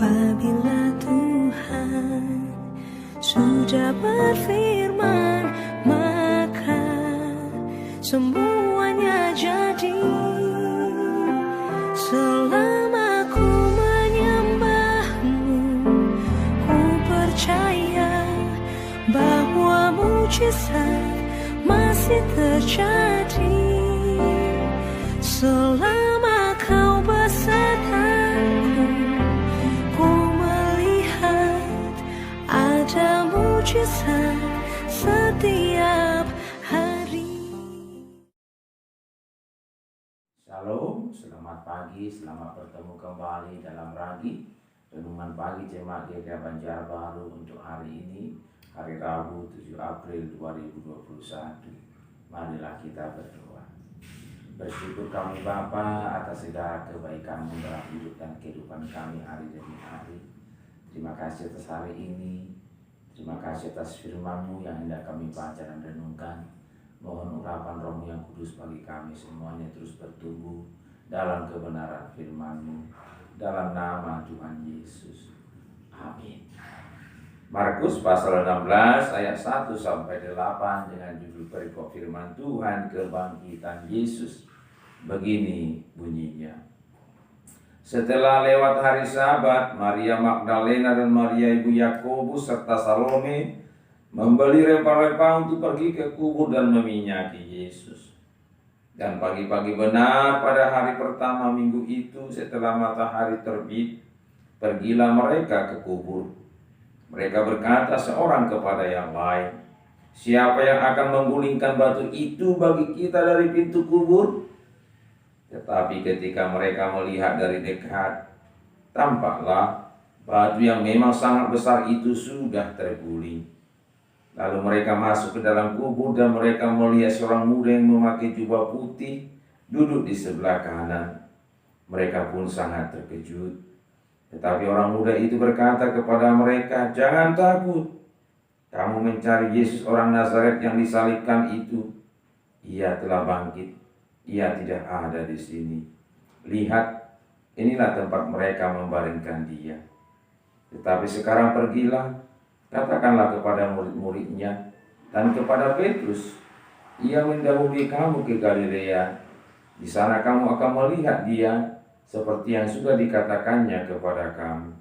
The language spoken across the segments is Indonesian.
Apabila Tuhan sudah berfirman, maka semuanya jadi. Selama ku menyembahmu, ku percaya bahwa mujizat masih terjadi. Selama kau besertaku, ku melihat ada mujizat setiap hari. Shalom, selamat pagi, selamat bertemu kembali dalam Ragi Renungan Pagi Jemaat Gereja Banjarbaru untuk hari ini, hari Rabu 7 April 2021. Marilah kita berdoa. Bersyukur kami Bapa atas segala kebaikan-Mu dalam hidup dan kehidupan kami hari demi hari. Terima kasih atas hari ini. Terima kasih atas firman-Mu yang hendak kami baca dan renungkan. Mohon urapan Roh-Mu yang kudus bagi kami semuanya terus bertumbuh dalam kebenaran firman-Mu. Dalam nama Tuhan Yesus. Amin. Markus pasal 16 ayat 1 sampai 8 dengan judul perikop firman Tuhan, kebangkitan Yesus. Begini bunyinya. Setelah lewat hari Sabat, Maria Magdalena dan Maria ibu Yakobus serta Salome membeli rempah-rempah untuk pergi ke kubur dan meminyaki Yesus. Dan pagi-pagi benar pada hari pertama minggu itu setelah matahari terbit, pergilah mereka ke kubur. Mereka berkata seorang kepada yang lain, "Siapa yang akan menggulingkan batu itu bagi kita dari pintu kubur?" Tetapi ketika mereka melihat dari dekat, tampaklah batu yang memang sangat besar itu sudah terguling. Lalu mereka masuk ke dalam kubur dan mereka melihat seorang muda yang memakai jubah putih duduk di sebelah kanan. Mereka pun sangat terkejut. Tetapi orang muda itu berkata kepada mereka, "Jangan takut. Kamu mencari Yesus orang Nazaret yang disalibkan itu. Ia telah bangkit. Ia tidak ada di sini. Lihat, inilah tempat mereka membaringkan dia. Tetapi sekarang pergilah, katakanlah kepada murid-muridnya dan kepada Petrus, ia mendahului kamu ke Galilea. Di sana kamu akan melihat dia seperti yang sudah dikatakannya kepada kamu."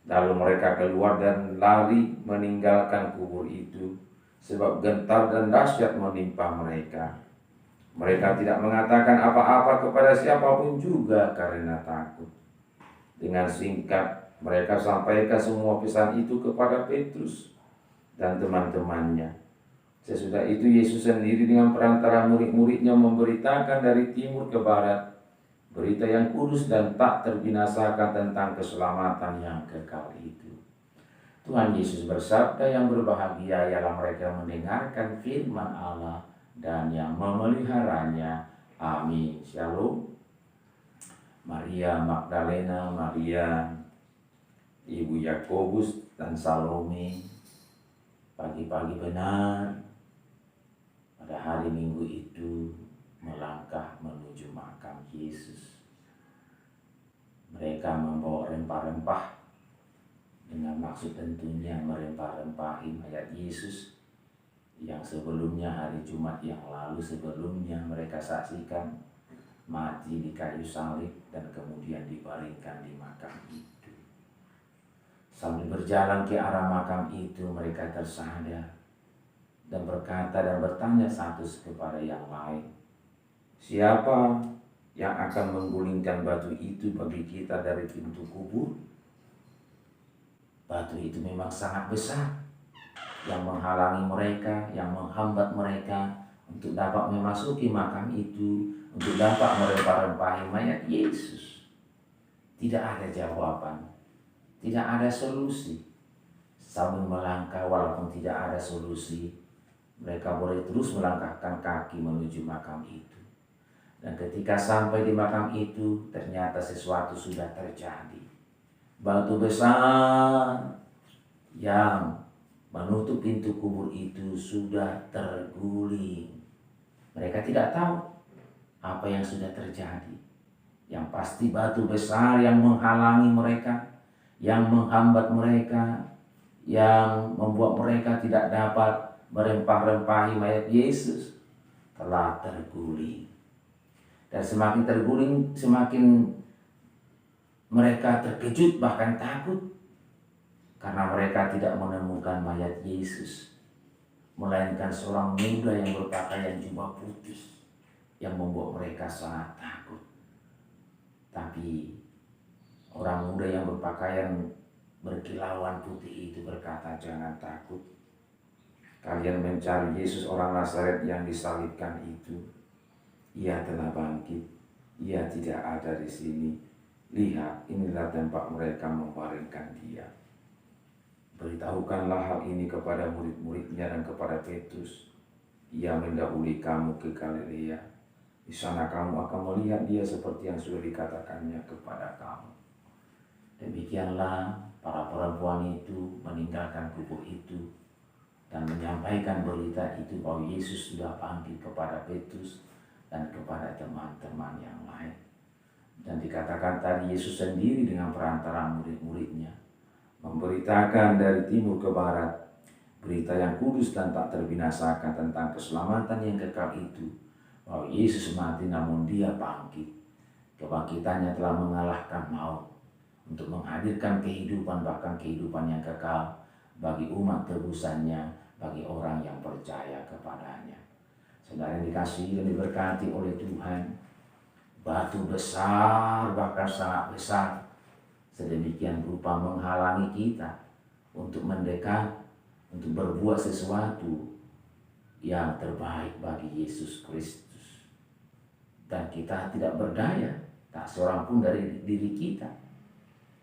Lalu mereka keluar dan lari meninggalkan kubur itu, sebab gentar dan dahsyat menimpa mereka. Mereka tidak mengatakan apa-apa kepada siapapun juga karena takut. Dengan singkat mereka sampaikan semua pesan itu kepada Petrus dan teman-temannya. Sesudah itu Yesus sendiri dengan perantara murid-muridnya memberitakan dari timur ke barat berita yang kudus dan tak terbinasakan tentang keselamatan yang kekal itu. Tuhan Yesus bersabda, yang berbahagia ialah mereka mendengarkan firman Allah dan yang memeliharanya. Amin. Shalom. Maria Magdalena, Maria ibu Yakobus dan Salome pagi-pagi benar pada hari Minggu itu melangkah menuju makam Yesus. Mereka membawa rempah-rempah dengan maksud tentunya merempah-rempahi mayat Yesus yang sebelumnya hari Jumat yang lalu sebelumnya mereka saksikan mati di kayu salib dan kemudian dibaringkan di makam itu. Sambil berjalan ke arah makam itu, mereka tersadar dan berkata dan bertanya satu kepada yang lain, "Siapa yang akan menggulingkan batu itu bagi kita dari pintu kubur?" Batu itu memang sangat besar, yang menghalangi mereka, yang menghambat mereka untuk dapat memasuki makam itu, untuk dapat merempah-rempahi mayat Yesus. Tidak ada jawaban, tidak ada solusi. Sambil melangkah walaupun tidak ada solusi, mereka boleh terus melangkahkan kaki menuju makam itu. Dan ketika sampai di makam itu, ternyata sesuatu sudah terjadi. Batu besar yang menutup pintu kubur itu sudah terguling. Mereka tidak tahu apa yang sudah terjadi. Yang pasti batu besar yang menghalangi mereka, yang menghambat mereka, yang membuat mereka tidak dapat merempah-rempahi mayat Yesus, telah terguling. Dan semakin terguling, semakin mereka terkejut bahkan takut, karena mereka tidak menemukan mayat Yesus, melainkan seorang muda yang berpakaian jubah putih yang membuat mereka sangat takut. Tapi orang muda yang berpakaian berkilauan putih itu berkata, "Jangan takut. Kalian mencari Yesus orang Nazaret yang disalibkan itu. Ia telah bangkit. Ia tidak ada di sini. Lihat, inilah tempat mereka membaringkan dia." Beritahukanlah hal ini kepada murid-muridnya dan kepada Petrus. Ia mendahului kamu ke Galilea. Di sana kamu akan melihat dia seperti yang sudah dikatakannya kepada kamu. Demikianlah para perempuan itu meninggalkan kubur itu dan menyampaikan berita itu bahwa Yesus sudah bangkit kepada Petrus dan kepada teman-teman yang lain. Dan dikatakan tadi Yesus sendiri dengan perantara murid-muridnya memberitakan dari timur ke barat berita yang kudus dan tak terbinasakan tentang keselamatan yang kekal itu, bahwa Yesus mati namun dia bangkit. Kebangkitannya telah mengalahkan maut untuk menghadirkan kehidupan, bahkan kehidupan yang kekal bagi umat tebusannya, bagi orang yang percaya kepadanya. Saudara yang dikasihi dan diberkati oleh Tuhan, batu besar, bahkan sangat besar, sedemikian rupa menghalangi kita untuk mendekat, untuk berbuat sesuatu yang terbaik bagi Yesus Kristus. Dan kita tidak berdaya, tak seorang pun dari diri kita,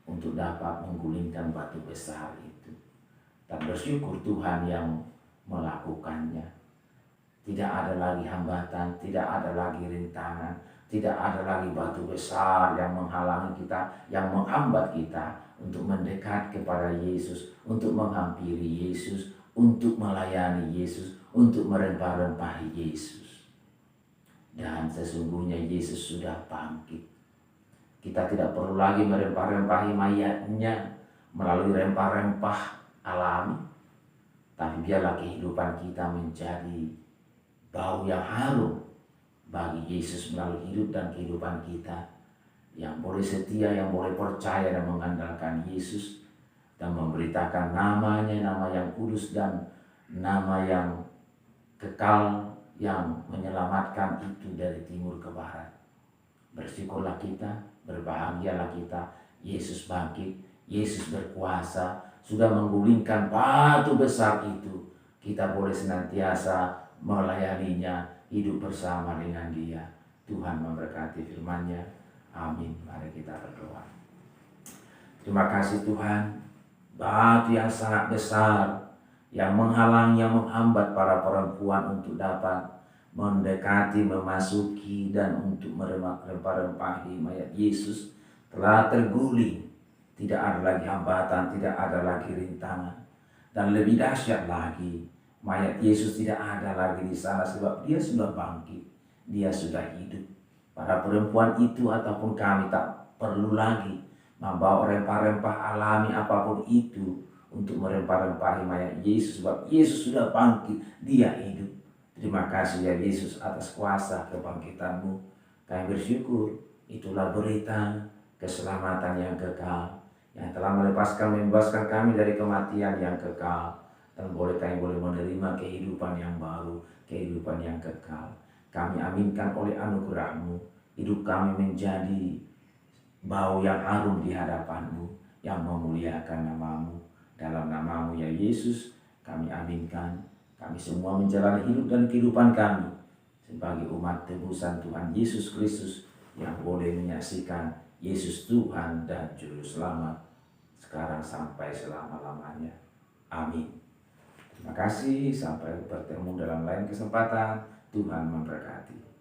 untuk dapat menggulingkan batu besar itu. Dan bersyukur Tuhan yang melakukannya. Tidak ada lagi hambatan, tidak ada lagi rintangan, tidak ada lagi batu besar yang menghalangi kita, yang menghambat kita untuk mendekat kepada Yesus, untuk menghampiri Yesus, untuk melayani Yesus, untuk merempah-rempahi Yesus. Dan sesungguhnya Yesus sudah bangkit. Kita tidak perlu lagi merempah-rempahi mayatnya melalui rempah-rempah alami, tapi biarlah kehidupan kita menjadi bau yang harum bagi Yesus melalui hidup dan kehidupan kita, yang boleh setia, yang boleh percaya dan mengandalkan Yesus dan memberitakan namanya, nama yang kudus dan nama yang kekal yang menyelamatkan itu dari timur ke barat. Bersyukurlah kita, berbahagialah kita. Yesus bangkit, Yesus berkuasa, sudah menggulingkan batu besar itu. Kita boleh senantiasa melayaninya, hidup bersama dengan dia. Tuhan memberkati firman-Nya. Amin. Mari kita berdoa. Terima kasih Tuhan, batu yang sangat besar yang menghalang, yang menghambat para perempuan untuk dapat mendekati, memasuki dan untuk merempah-rempahi mayat Yesus telah terguling. Tidak ada lagi hambatan, tidak ada lagi rintangan. Dan lebih dahsyat lagi, mayat Yesus tidak ada lagi di sana sebab dia sudah bangkit, dia sudah hidup. Para perempuan itu ataupun kami tak perlu lagi membawa rempah-rempah alami apapun itu untuk merempah-rempahi mayat Yesus, sebab Yesus sudah bangkit, dia hidup. Terima kasih ya Yesus atas kuasa kebangkitan-Mu. Kami bersyukur, itulah berita keselamatan yang kekal, yang telah membebaskan kami dari kematian yang kekal. Dan kami boleh menerima kehidupan yang baru, kehidupan yang kekal. Kami aminkan oleh anugerah-Mu, hidup kami menjadi bau yang harum di hadapan-Mu, yang memuliakan nama-Mu. Dalam nama-Mu ya Yesus, kami aminkan. Kami semua menjalani hidup dan kehidupan kami sebagai umat tebusan Tuhan Yesus Kristus yang boleh menyaksikan Yesus Tuhan dan Juru Selamat sekarang sampai selama-lamanya. Amin. Terima kasih, sampai bertemu dalam lain kesempatan. Tuhan memberkati.